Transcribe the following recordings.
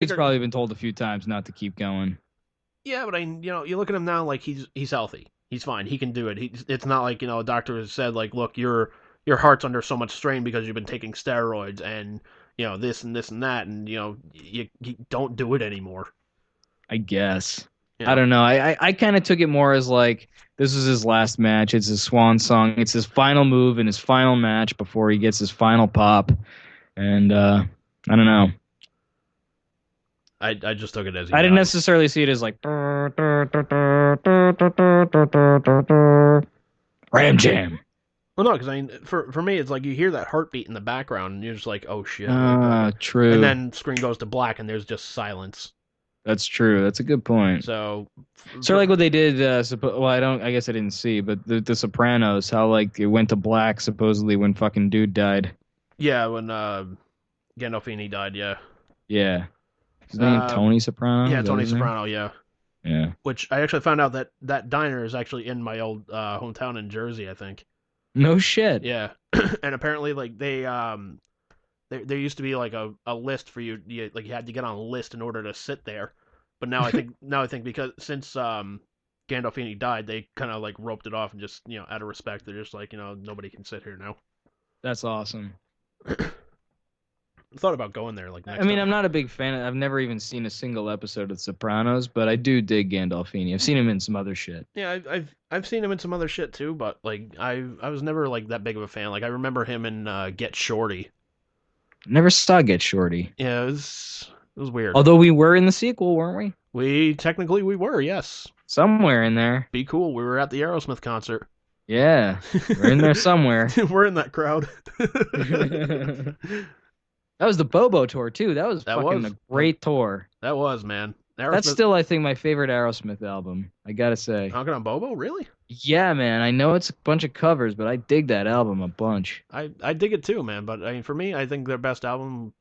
He's probably been told a few times not to keep going. Yeah, but you look at him now, like he's healthy. He's fine. He can do it. It's not like a doctor has said like, look, your heart's under so much strain because you've been taking steroids and this and this and that, and you don't do it anymore. I guess. You I know? don't know. I kind of took it more as like this is his last match. It's his swan song. It's his final move in his final match before he gets his final pop. And I don't know. I just took it as I didn't necessarily see it as like Ram Jam. Well, no, because I mean, for me, it's like you hear that heartbeat in the background, and you're just like, oh shit. True. And then screen goes to black, and there's just silence. That's true. That's a good point. So like what they did. Well, I guess I didn't see, but the Sopranos, how like it went to black supposedly when fucking dude died. Yeah, when Gandolfini died. Yeah. Yeah. His name Tony Soprano. Yeah, Tony Soprano. Yeah. Yeah. Which I actually found out that diner is actually in my old hometown in Jersey, I think. No shit. Yeah, and apparently like there used to be like a list for you, like you had to get on a list in order to sit there, but now I think because since Gandolfini died, they kind of like roped it off and just out of respect they're just like nobody can sit here now. That's awesome. Thought about going there like next I mean, time. I'm not a big fan. I've never even seen a single episode of Sopranos, but I do dig Gandolfini. I've seen him in some other shit. Yeah, I've seen him in some other shit too, but like I was never like that big of a fan. Like I remember him in Get Shorty. Never saw Get Shorty. Yeah, it was weird. Although we were in the sequel, weren't we? We were, yes. Somewhere in there. Be cool. We were at the Aerosmith concert. Yeah, we're in there somewhere. We're in that crowd. That was the Bobo tour too. That was a great tour. That was, man. That's still, I think, my favorite Aerosmith album. I gotta say. Knocking on Bobo, really? Yeah, man. I know it's a bunch of covers, but I dig that album a bunch. I dig it too, man. But I mean, for me, I think their best album.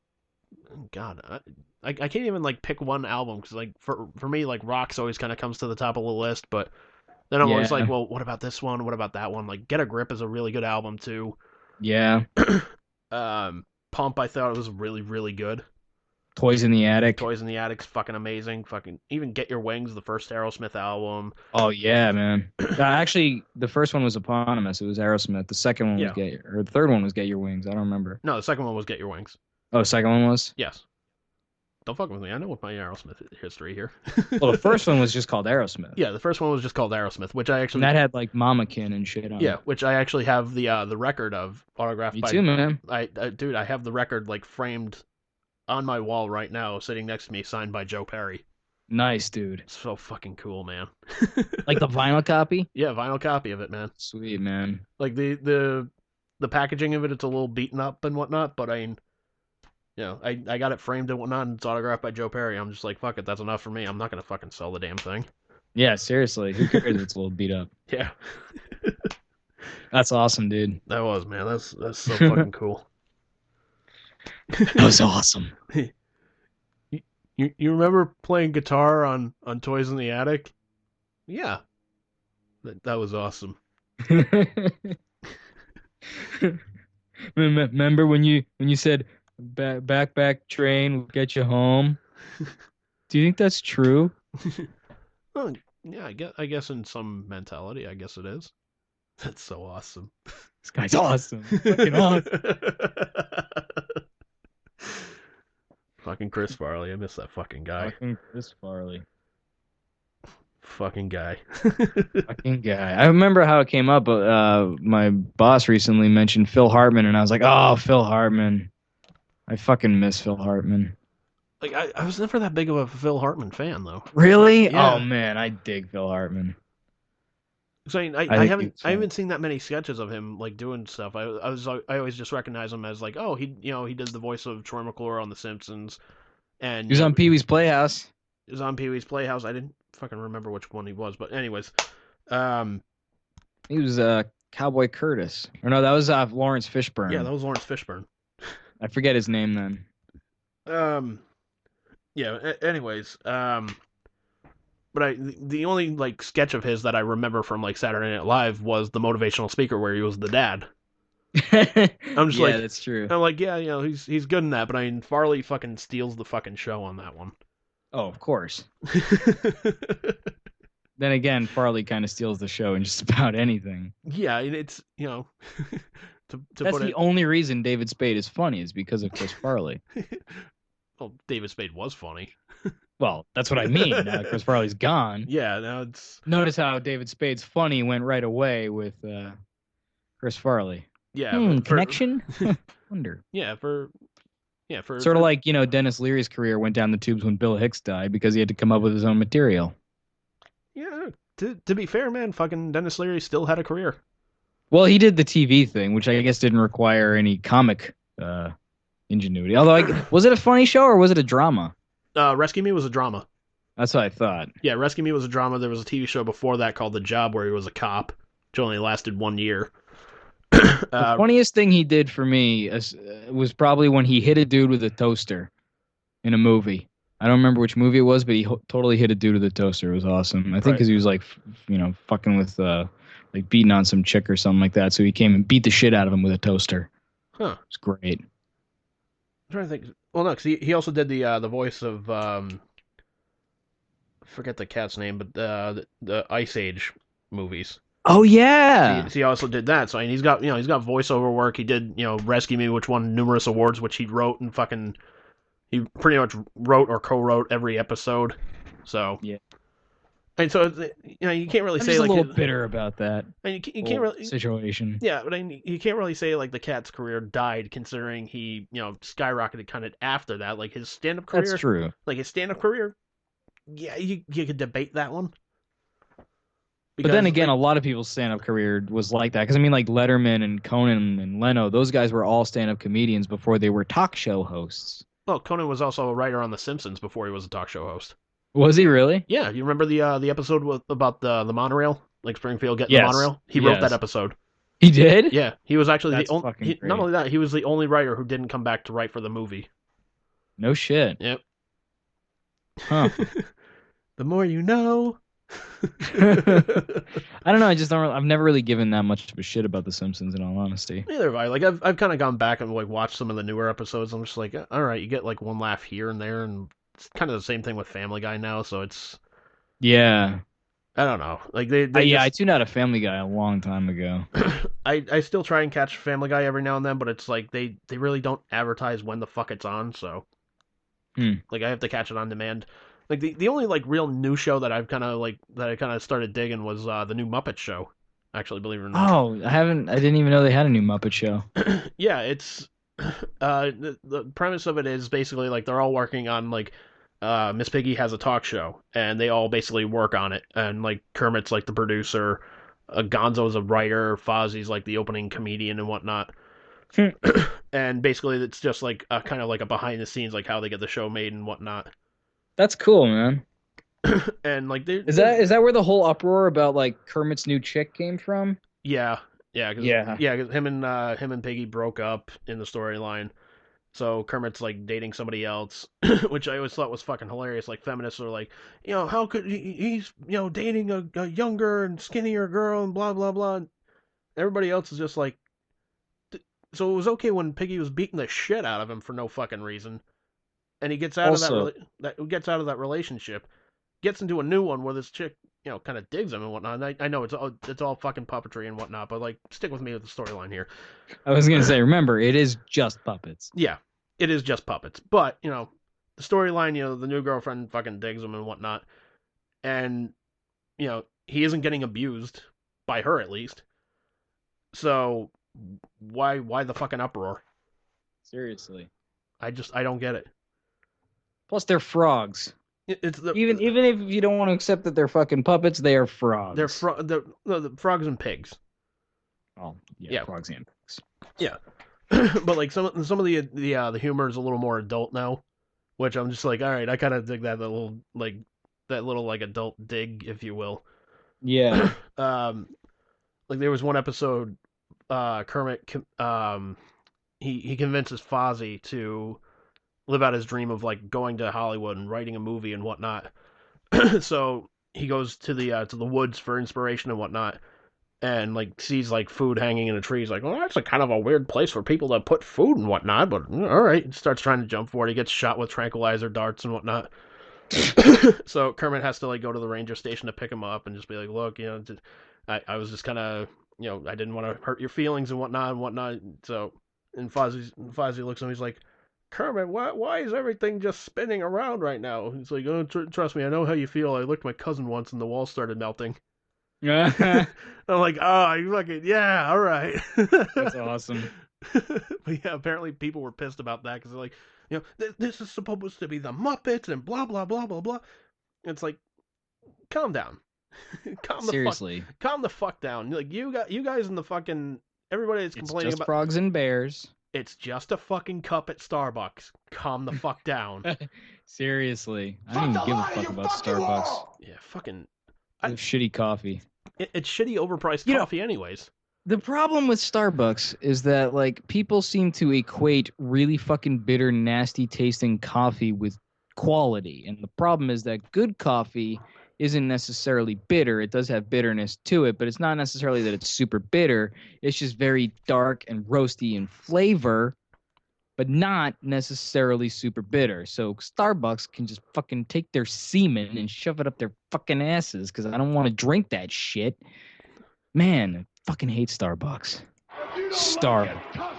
God, I can't even like pick one album because like for me, like Rocks always kind of comes to the top of the list. But then I'm always like, well, what about this one? What about that one? Like Get a Grip is a really good album too. Yeah. Pump, I thought it was really, really good. Toys in the Attic. Toys in the Attic's fucking amazing. Fucking even Get Your Wings, the first Aerosmith album. Oh yeah, man. Actually, the first one was eponymous. It was Aerosmith. The second one was the third one was Get Your Wings. I don't remember. No, the second one was Get Your Wings. Oh, the second one was? Yes. Don't fuck with me. I know what my Aerosmith history here. Well, the first one was just called Aerosmith. Yeah, the first one was just called Aerosmith, which I actually... And that had, like, Mamakin and shit on it. Yeah, which I actually have the record of, autographed by... Me too, man. Dude, I have the record, like, framed on my wall right now, sitting next to me, signed by Joe Perry. Nice, dude. It's so fucking cool, man. Like the vinyl copy? Yeah, vinyl copy of it, man. Sweet, man. Like, the packaging of it, it's a little beaten up and whatnot, but I mean... I got it framed and whatnot, and it's autographed by Joe Perry. I'm just like, fuck it, that's enough for me. I'm not gonna fucking sell the damn thing. Yeah, seriously. Who cares if it's a little beat up? Yeah. That's awesome, dude. That was, man. That's so fucking cool. That was awesome. You remember playing guitar on Toys in the Attic? Yeah. That was awesome. Remember when you said back train will get you home? Do you think that's true? Well, yeah, I guess in some mentality, I guess it is. That's so awesome. This guy's awesome. Fucking awesome. Fucking Chris Farley. I miss that fucking guy. Fucking Chris Farley. Fucking guy. Fucking guy. I remember how it came up. My boss recently mentioned Phil Hartman, and I was like, oh, Phil Hartman. I fucking miss Phil Hartman. Like I was never that big of a Phil Hartman fan, though. Really? Yeah. Oh man, I dig Phil Hartman. So I haven't seen that many sketches of him like doing stuff. I always just recognize him as like, oh, he did the voice of Troy McClure on The Simpsons, and he was on Pee Wee's Playhouse. He was on Pee Wee's Playhouse. I didn't fucking remember which one he was, but anyways, he was Cowboy Curtis. Or no, that was Lawrence Fishburne. Yeah, that was Lawrence Fishburne. I forget his name then. Yeah. Anyways, but the only like sketch of his that I remember from like Saturday Night Live was the motivational speaker where he was the dad. I'm just Yeah, like, that's true. I'm like, yeah, he's good in that, but I mean, Farley fucking steals the fucking show on that one. Oh, of course. Then again, Farley kind of steals the show in just about anything. Yeah, and it's to That's put the it. only reason David Spade is funny is because of Chris Farley. Well, David Spade was funny. Well, that's what I mean. Now that Chris Farley's gone. Yeah, now it's Notice how David Spade's funny went right away with Chris Farley. Connection? Wonder. For Sort of like, Dennis Leary's career went down the tubes when Bill Hicks died because he had to come up with his own material. Yeah, to be fair, man, fucking Dennis Leary still had a career. Well, he did the TV thing, which I guess didn't require any comic ingenuity. Although, was it a funny show or was it a drama? Rescue Me was a drama. That's what I thought. Yeah, Rescue Me was a drama. There was a TV show before that called The Job where he was a cop, which only lasted 1 year. The funniest thing he did for me was probably when he hit a dude with a toaster in a movie. I don't remember which movie it was, but he totally hit a dude with a toaster. It was awesome. I think because he was like, fucking with, like beating on some chick or something like that. So he came and beat the shit out of him with a toaster. Huh. It's great. I'm trying to think. Well, no, because he also did the voice of I forget the cat's name, but the Ice Age movies. Oh yeah. He also did that. So I mean, he's got voiceover work. He did Rescue Me, which won numerous awards, which he wrote and fucking he pretty much wrote or co-wrote every episode. So yeah. And so you can't really say I'm like a little bitter about that. And you can't really situation. Yeah, but I mean, you can't really say like the cat's career died considering he skyrocketed kind of after that. Like his stand-up career. That's true. Like his stand-up career. Yeah, you could debate that one. Because, but then again, a lot of people's stand-up career was like that. Because I mean, like Letterman and Conan and Leno, those guys were all stand-up comedians before they were talk show hosts. Well, Conan was also a writer on The Simpsons before he was a talk show host. Was he really? Yeah, you remember the episode about the monorail, like Springfield getting the monorail? He wrote that episode. He did? Yeah, he was actually the only. Not only that, he was the only writer who didn't come back to write for the movie. No shit. Yep. Huh. The more you know. I don't know. I've never really given that much of a shit about The Simpsons, in all honesty. Neither have I. Like I've kind of gone back and like watched some of the newer episodes. I'm just like, all right, you get like one laugh here and there, and it's kind of the same thing with Family Guy now. So it's yeah. I don't know. Like I tuned out of Family Guy a long time ago. I still try and catch Family Guy every now and then, but it's like they really don't advertise when the fuck it's on. So like I have to catch it on demand. Like the only like real new show that I kind of started digging was the new Muppet Show. Actually, believe it or not. Oh, I didn't even know they had a new Muppet Show. Yeah, it's the premise of it is basically like they're all working on like Miss Piggy has a talk show and they all basically work on it, and like Kermit's like the producer, Gonzo's a writer, Fozzie's like the opening comedian and whatnot. And basically it's just like kind of like a behind the scenes like how they get the show made and whatnot. That's cool, man. And like is that where the whole uproar about like Kermit's new chick came from? Yeah, cause him and Piggy broke up in the storyline, so Kermit's like dating somebody else, which I always thought was fucking hilarious. Like feminists are like, how could he's dating a younger and skinnier girl and blah blah blah. And everybody else is just like, so it was okay when Piggy was beating the shit out of him for no fucking reason. And he gets out of that relationship, gets into a new one where this chick, kind of digs him and whatnot. And I know it's all fucking puppetry and whatnot, but like, stick with me with the storyline here. I was gonna say, remember, it is just puppets. Yeah, it is just puppets. But the storyline, the new girlfriend fucking digs him and whatnot, and he isn't getting abused by her at least. So why the fucking uproar? Seriously, I don't get it. Plus, they're frogs. Even if you don't want to accept that they're fucking puppets, they are frogs. They're the frogs and pigs. Oh yeah, frogs and pigs. Yeah, but like some of the humor is a little more adult now, which I'm just like, all right, I kind of dig that little adult dig, if you will. Yeah. Like there was one episode, Kermit, he convinces Fozzie to live out his dream of like going to Hollywood and writing a movie and whatnot. So he goes to the woods for inspiration and whatnot. and like sees like food hanging in a tree. He's like, well, that's a kind of a weird place for people to put food and whatnot. But all right, he starts trying to jump for it. He gets shot with tranquilizer darts and whatnot. So Kermit has to like go to the ranger station to pick him up and just be like, look, I was just kind of, I didn't want to hurt your feelings and whatnot. So, and Fozzie looks at him. He's like, Kermit, why is everything just spinning around right now? He's like, oh, trust me, I know how you feel. I licked my cousin once and the wall started melting. I'm like, oh, you fucking, yeah, all right. That's awesome. But yeah, apparently people were pissed about that because they're like, this is supposed to be the Muppets and blah, blah, blah, blah, blah. It's like, calm down. Seriously. Calm the fuck down. Like, you guys in the fucking, everybody is complaining about frogs and bears. It's just a fucking cup at Starbucks. Calm the fuck down. Seriously. I don't even give a fuck about Starbucks. Yeah, fucking... shitty coffee. It's shitty overpriced coffee anyways. The problem with Starbucks is that, like, people seem to equate really fucking bitter, nasty tasting coffee with quality. And the problem is that good coffee isn't necessarily bitter. It does have bitterness to it, but it's not necessarily that it's super bitter. It's just very dark and roasty in flavor, but not necessarily super bitter. So Starbucks can just fucking take their semen and shove it up their fucking asses because I don't want to drink that shit. Man, I fucking hate Starbucks. Starbucks.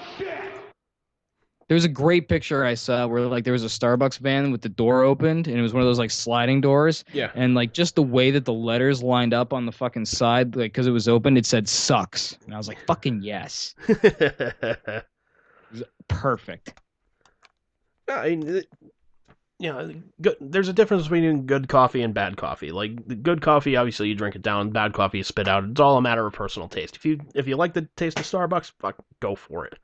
There was a great picture I saw where like there was a Starbucks van with the door opened and it was one of those like sliding doors. Yeah. And like just the way that the letters lined up on the fucking side, like because it was open, it said sucks. And I was like, fucking yes. It was perfect. I mean, good, there's a difference between good coffee and bad coffee. Like the good coffee, obviously you drink it down. Bad coffee, you spit out. It's all a matter of personal taste. If you like the taste of Starbucks, fuck, go for it.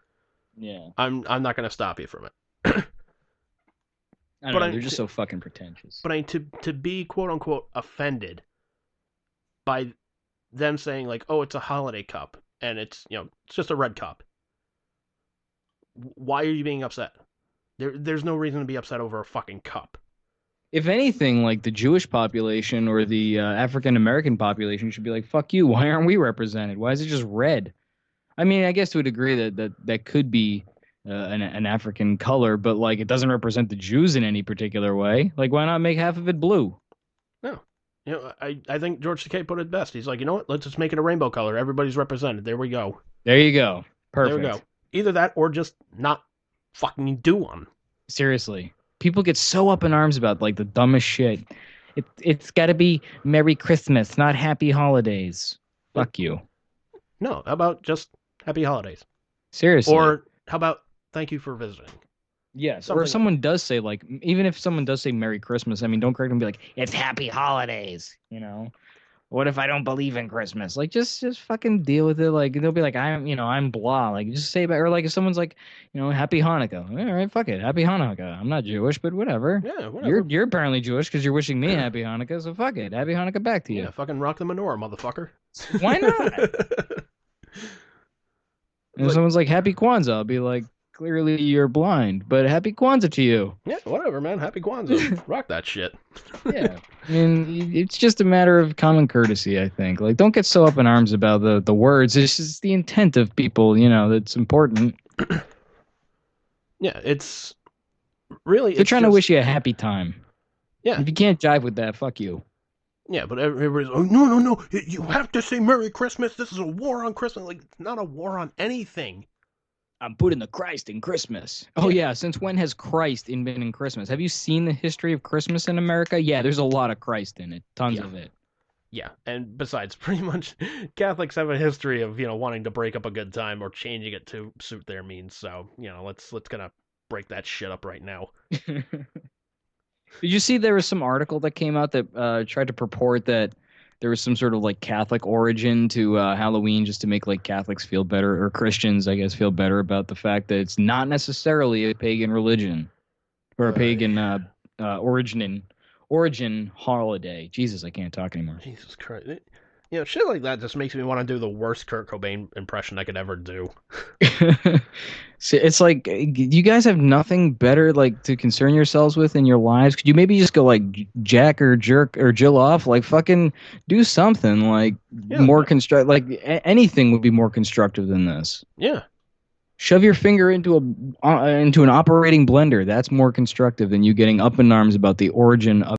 Yeah. I'm not gonna stop you from it. I don't know, they're just so fucking pretentious. But I mean, to be quote unquote offended by them saying like, oh, it's a holiday cup and it's it's just a red cup. Why are you being upset? There's no reason to be upset over a fucking cup. If anything, like the Jewish population or the African American population should be like, fuck you. Why aren't we represented? Why is it just red? I mean, I guess to a degree that could be an African color, but like it doesn't represent the Jews in any particular way. Like, why not make half of it blue? No. I think George Takei put it best. He's like, you know what? Let's just make it a rainbow color. Everybody's represented. There we go. There you go. Perfect. There we go. Either that or just not fucking do one. Seriously. People get so up in arms about like the dumbest shit. It's got to be Merry Christmas, not Happy Holidays. Fuck you. No, how about just Happy Holidays? Seriously. Or how about thank you for visiting? Yes. Or if someone does say like, even if someone does say Merry Christmas, I mean, don't correct them and be like, it's Happy Holidays, What if I don't believe in Christmas? Like, just fucking deal with it. Like, they'll be like, I'm blah. Like, just say about, or like if someone's like, Happy Hanukkah. All right, fuck it. Happy Hanukkah. I'm not Jewish, but whatever. Yeah, whatever. You're apparently Jewish because you're wishing me Happy Hanukkah, so fuck it. Happy Hanukkah back to you. Yeah, fucking rock the menorah, motherfucker. Why not? And if someone's like, Happy Kwanzaa, I'll be like, clearly you're blind, but Happy Kwanzaa to you. Yeah, whatever, man. Happy Kwanzaa. Rock that shit. Yeah. I mean, it's just a matter of common courtesy, I think. Like, don't get so up in arms about the words. It's just the intent of people, that's important. Yeah, it's really... They're trying to wish you a happy time. Yeah. If you can't jive with that, fuck you. Yeah, but everybody's, oh, no, you have to say Merry Christmas. This is a war on Christmas. Like, it's not a war on anything. I'm putting the Christ in Christmas. Oh, yeah. Since when has Christ been in Christmas? Have you seen the history of Christmas in America? Yeah, there's a lot of Christ in it. Tons of it. Yeah, and besides, pretty much Catholics have a history of, wanting to break up a good time or changing it to suit their means. So, let's kind of break that shit up right now. Did you see there was some article that came out that tried to purport that there was some sort of like Catholic origin to Halloween just to make like Catholics feel better, or Christians, I guess, feel better about the fact that it's not necessarily a pagan religion or a pagan origin holiday. Jesus, I can't talk anymore. Jesus Christ. You know, shit like that just makes me want to do the worst Kurt Cobain impression I could ever do. See, it's like, you guys have nothing better like to concern yourselves with in your lives? Could you maybe just go like jack or jerk or Jill off? Like fucking do something like more construct. Like anything would be more constructive than this. Yeah. Shove your finger into an operating blender. That's more constructive than you getting up in arms about the origin of